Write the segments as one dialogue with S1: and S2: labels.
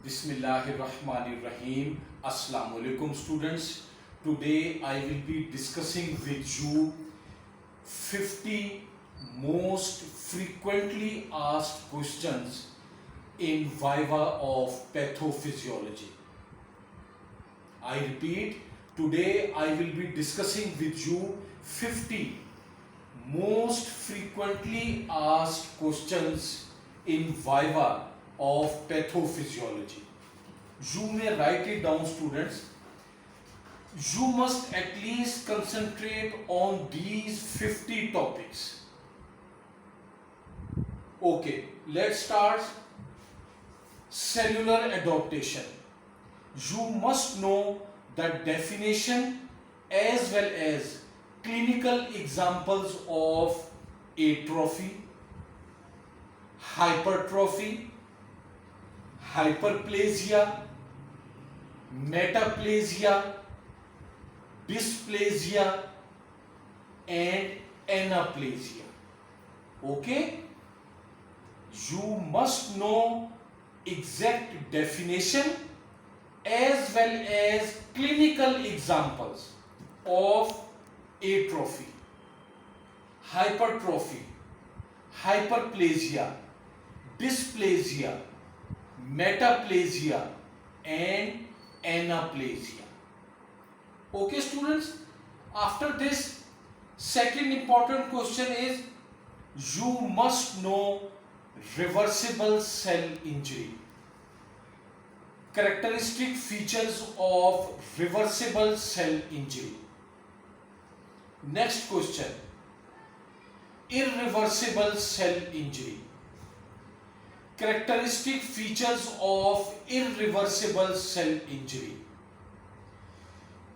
S1: Bismillahirrahmanirrahim. Assalamu alaikum students. Today I will be discussing with you 50 most frequently asked questions in viva of pathophysiology. I repeat, today I will be discussing with you 50 most frequently asked questions in viva of pathophysiology. You may write it down, students. You must at least concentrate on these 50 topics. Okay, let's start. Cellular adaptation. You must know the definition as well as clinical examples of atrophy, hypertrophy, hyperplasia, metaplasia, dysplasia and anaplasia. Okay? You must know exact definition as well as clinical examples of atrophy, hypertrophy, hyperplasia, dysplasia, metaplasia and anaplasia. Okay students, after this, second important question is you must know reversible cell injury. Characteristic features of reversible cell injury. Next question, irreversible cell injury. Characteristic features of irreversible cell injury.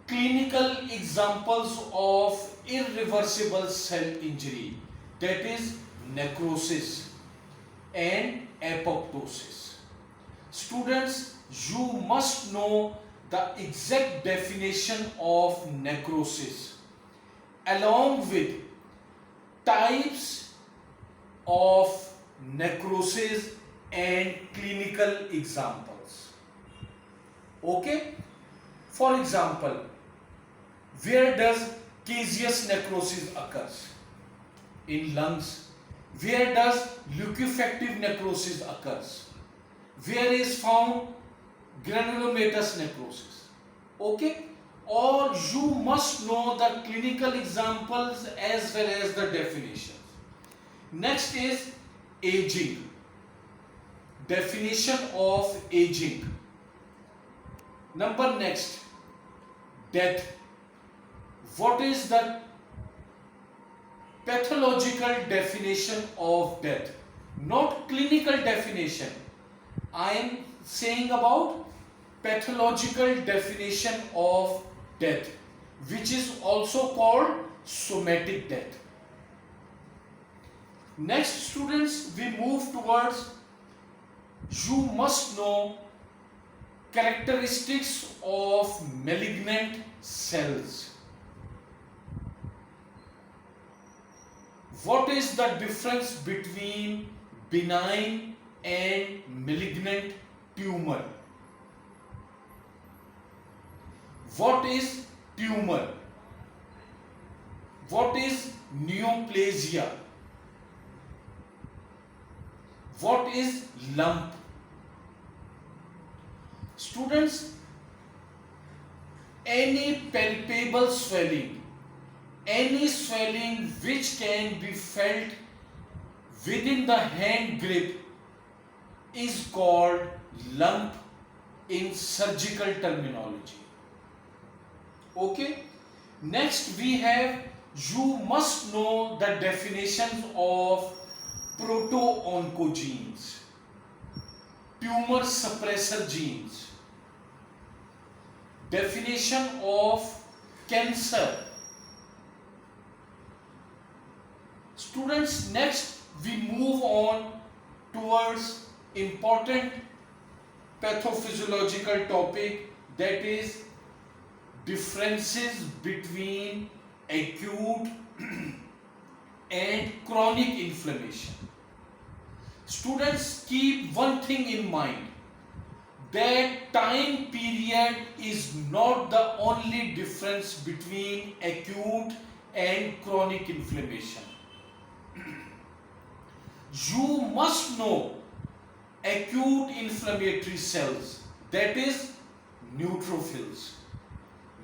S1: Clinical examples of irreversible cell injury, that is necrosis and apoptosis. Students, you must know the exact definition of necrosis along with types of necrosis and clinical examples. Okay? For example, where does caseous necrosis occurs? In lungs. Where does liquefactive necrosis occurs? Where is found granulomatous necrosis? Okay? Or you must know the clinical examples as well as the definitions. Next is aging. Definition of aging. Number next, death. What is the pathological definition of death? Not clinical definition. I am saying about pathological definition of death, which is also called somatic death. Next students, we move towards you must know characteristics of malignant cells. What is the difference between benign and malignant tumor? What is tumor? What is neoplasia? What is lump? Students, any palpable swelling, any swelling which can be felt within the hand grip is called lump in surgical terminology. Okay? Next we have, you must know the definitions of proto-oncogenes, tumor suppressor genes, definition of cancer. Students, next we move on towards important pathophysiological topic, that is differences between acute and chronic inflammation. Students, keep one thing in mind. that time period is not the only difference between acute and chronic inflammation. You must know acute inflammatory cells, that is neutrophils,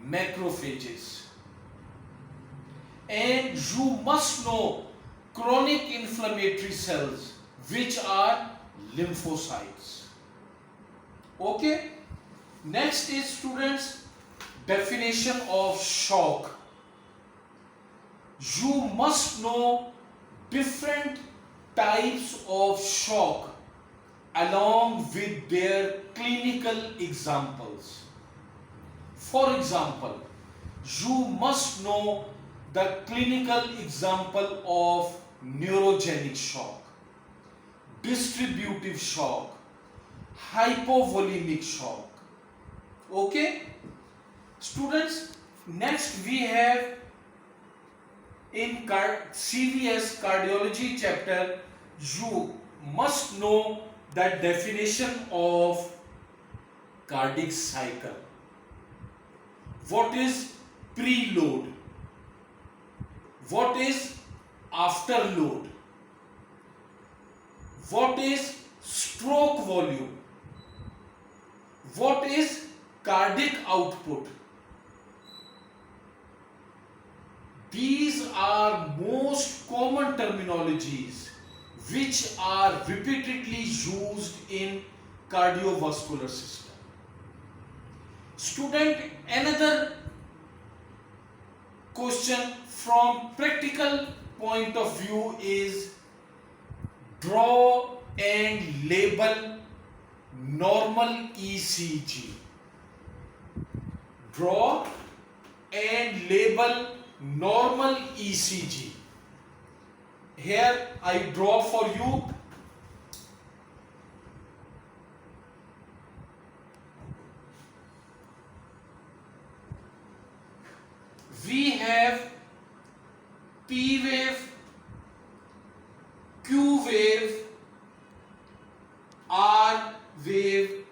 S1: macrophages, and you must know chronic inflammatory cells, which are lymphocytes. Okay, next is, students, definition of shock. You must know different types of shock along with their clinical examples. For example, you must know the clinical example of neurogenic shock, distributive shock, hypovolemic shock. Okay, students, next we have in CVS cardiology chapter, you must know the definition of cardiac cycle. What is preload? What is afterload? What is stroke volume? What is cardiac output? These are most common terminologies which are repeatedly used in cardiovascular system. Student, another question from practical point of view is draw and label normal ECG. Draw and label normal ECG. Here I draw for you. We have P wave, Q wave, R wave,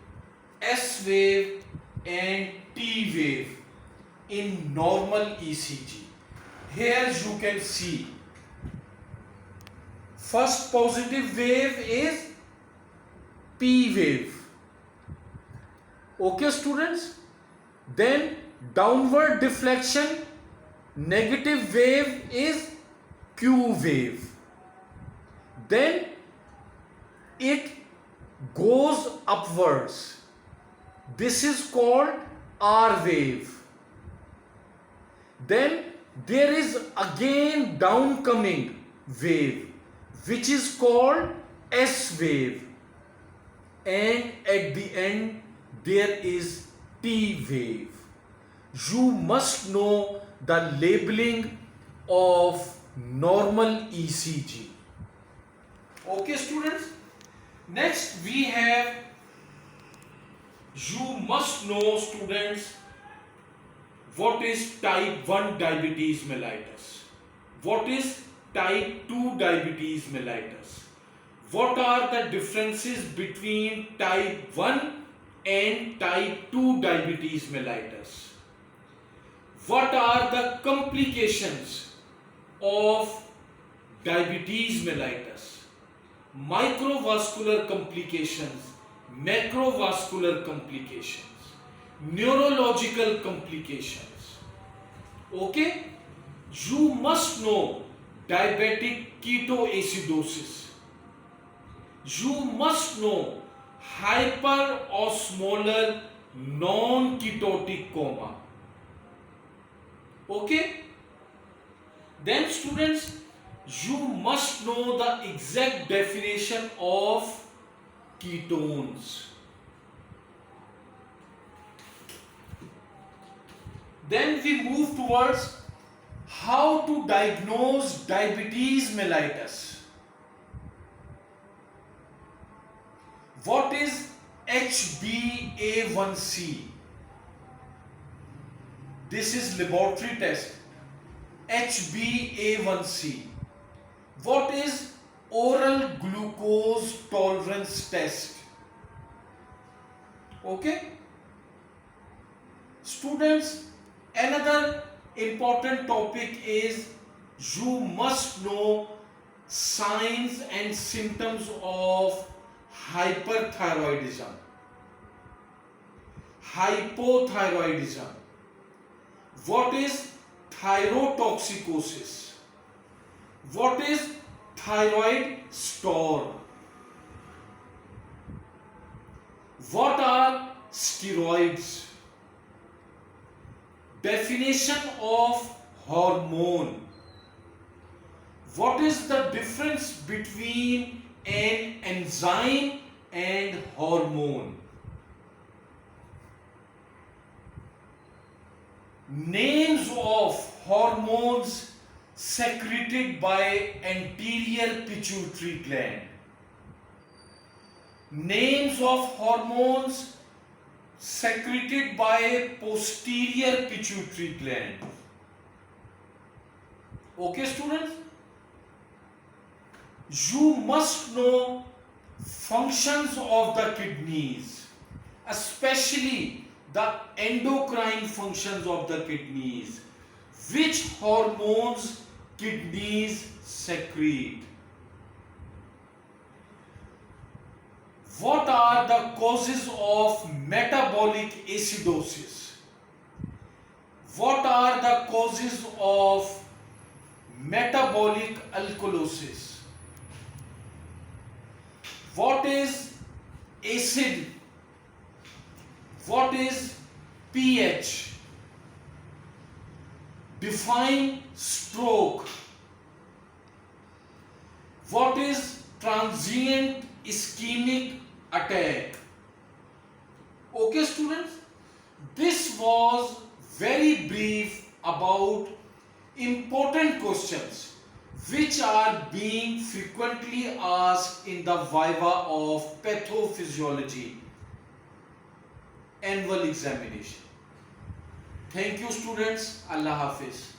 S1: S wave and T wave in normal ECG. Here you can see first positive wave is P wave. Okay, students? Then downward deflection, negative wave is Q wave. Then it goes upwards. This is called R wave. Then there is again downcoming wave, which is called S wave. And at the end there is T wave. You must know the labeling of normal ECG. Okay, students? Next we have, you must know, students, what is type 1 diabetes mellitus? What is type 2 diabetes mellitus? What are the differences between type 1 and type 2 diabetes mellitus? What are the complications of diabetes mellitus? Microvascular complications, macrovascular complications, neurological complications. Okay? You must know diabetic ketoacidosis. You must know hyperosmolar non-ketotic coma. Okay? Then students, you must know the exact definition of ketones. Then we move towards how to diagnose diabetes mellitus. What is HbA1c? This is laboratory test. HbA1c. What is oral glucose tolerance test? Okay? Students, another important topic is you must know signs and symptoms of hyperthyroidism, hypothyroidism. What is thyrotoxicosis? What is thyroid storm? What are steroids? Definition of hormone. What is the difference between an enzyme and hormone? Names of hormones secreted by anterior pituitary gland. Names of hormones secreted by posterior pituitary gland. Okay, students? You must know functions of the kidneys, especially the endocrine functions of the kidneys. Which hormones kidneys secrete? What are the causes of metabolic acidosis? What are the causes of metabolic alkalosis? What is acid? What is pH? Define stroke. What is transient ischemic attack? Okay, students, this was very brief about important questions which are being frequently asked in the viva of pathophysiology annual examination. Thank you, students. Allah Hafiz.